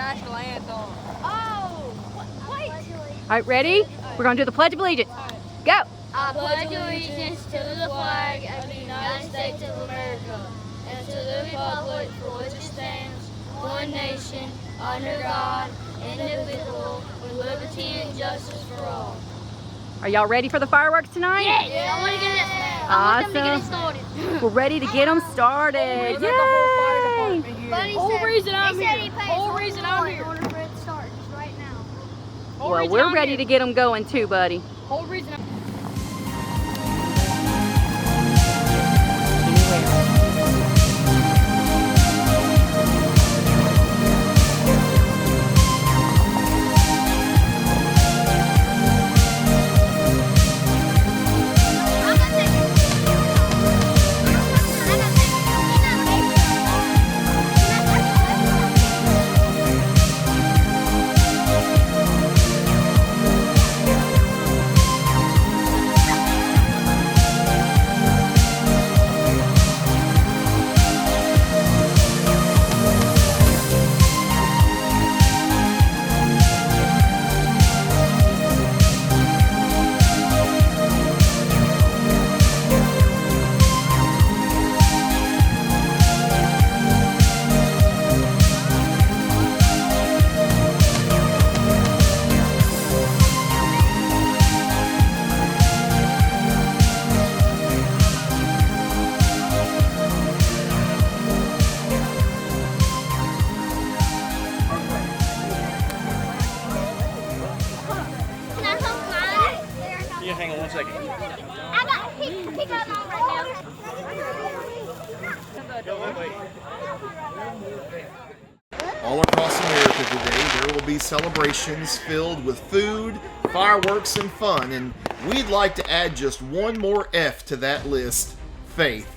national anthem. Oh, wait. All right, ready? We're going to do the Pledge of Allegiance. Go. I pledge allegiance to the flag of the United States of America and to the republic for which it stands, one nation, under God, indivisible, with liberty and justice for all. Are y'all ready for the fireworks tonight? Yeah, I want to get it. I want them to get it started. We're ready to get them started. Yay! Whole reason I'm here. Whole reason I'm here. In order for it to start, just right now. Well, we're ready to get them going too, buddy. Whole reason I'm hang on 1 second. I got pick up on right now. All across America today, there will be celebrations filled with food, fireworks, and fun, and we'd like to add just one more F to that list: faith.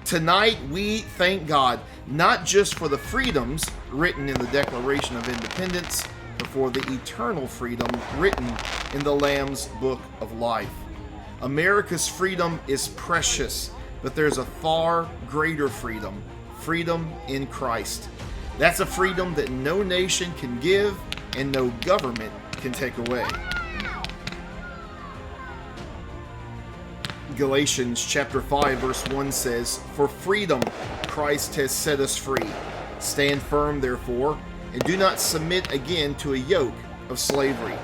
Tonight, we thank God, not just for the freedoms written in the Declaration of Independence, but for the eternal freedom written in the Lamb's Book of Life. America's freedom is precious, but there's a far greater freedom, freedom in Christ. That's a freedom that no nation can give and no government can take away. Galatians chapter 5 verse 1 says, "For freedom Christ has set us free. Stand firm, therefore, and do not submit again to a yoke of slavery."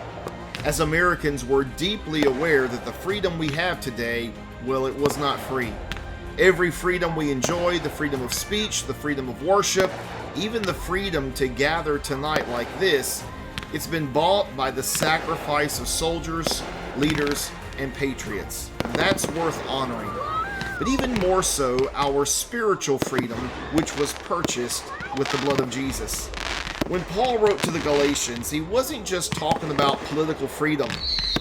As Americans, we're deeply aware that the freedom we have today, well, it was not free. Every freedom we enjoy, the freedom of speech, the freedom of worship, even the freedom to gather tonight like this, it's been bought by the sacrifice of soldiers, leaders, and patriots. That's worth honoring. But even more so, our spiritual freedom, which was purchased with the blood of Jesus. When Paul wrote to the Galatians, he wasn't just talking about political freedom.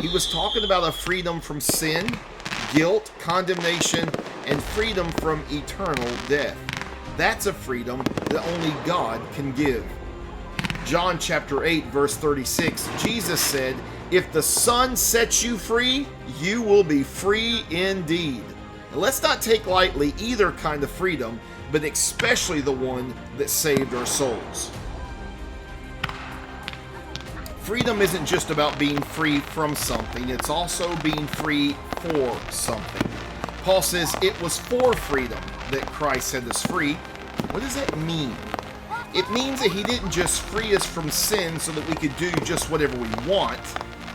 He was talking about a freedom from sin, guilt, condemnation, and freedom from eternal death. That's a freedom that only God can give. John chapter 8, verse 36, Jesus said, "If the Son sets you free, you will be free indeed." Now, let's not take lightly either kind of freedom, but especially the one that saved our souls. Freedom isn't just about being free from something, it's also being free for something. Paul says it was for freedom that Christ set us free. What does that mean? It means that he didn't just free us from sin so that we could do just whatever we want.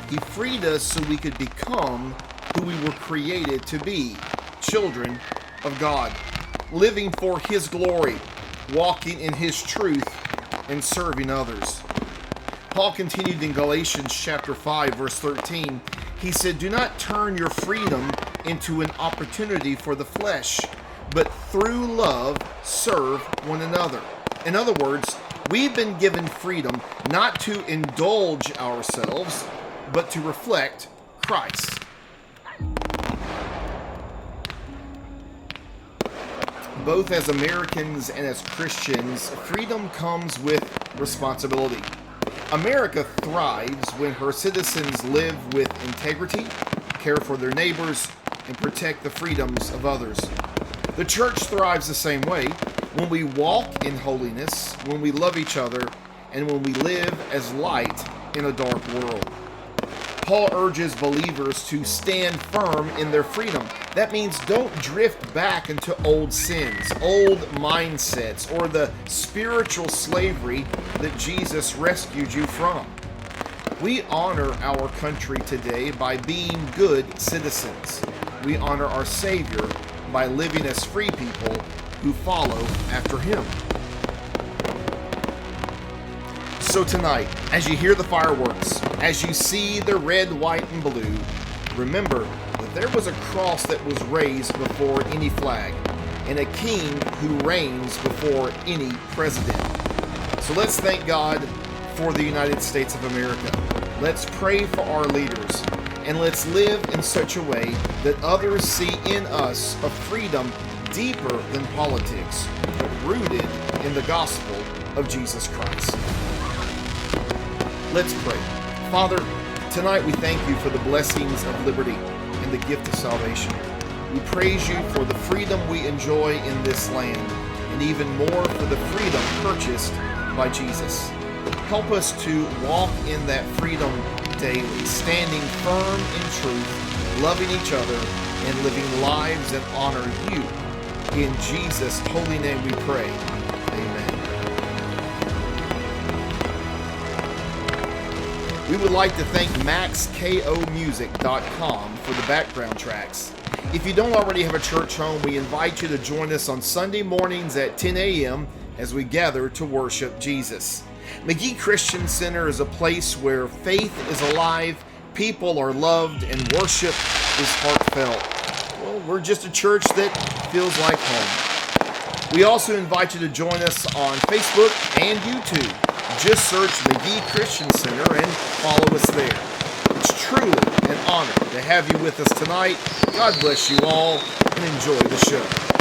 He freed us so we could become who we were created to be, children of God, living for his glory, walking in his truth, and serving others. Paul continued in Galatians chapter 5, verse 13. He said, "Do not turn your freedom into an opportunity for the flesh, but through love serve one another." In other words, we've been given freedom not to indulge ourselves, but to reflect Christ. Both as Americans and as Christians, freedom comes with responsibility. America thrives when her citizens live with integrity, care for their neighbors, and protect the freedoms of others. The church thrives the same way when we walk in holiness, when we love each other, and when we live as light in a dark world. Paul urges believers to stand firm in their freedom. That means don't drift back into old sins, old mindsets, or the spiritual slavery that Jesus rescued you from. We honor our country today by being good citizens. We honor our Savior by living as free people who follow after Him. So tonight, as you hear the fireworks, as you see the red, white, and blue, remember that there was a cross that was raised before any flag, and a king who reigns before any president. So let's thank God for the United States of America. Let's pray for our leaders, and let's live in such a way that others see in us a freedom deeper than politics, but rooted in the gospel of Jesus Christ. Let's pray. Father, tonight we thank you for the blessings of liberty and the gift of salvation. We praise you for the freedom we enjoy in this land, and even more for the freedom purchased by Jesus. Help us to walk in that freedom daily, standing firm in truth, loving each other, and living lives that honor you. In Jesus' holy name we pray. Amen. We would like to thank MaxKOMusic.com for the background tracks. If you don't already have a church home, we invite you to join us on Sunday mornings at 10 a.m. as we gather to worship Jesus. McGehee Christian Center is a place where faith is alive, people are loved, and worship is heartfelt. Well, we're just a church that feels like home. We also invite you to join us on Facebook and YouTube. Just search McGehee Christian Center and follow us there. It's truly an honor to have you with us tonight. God bless you all, and enjoy the show.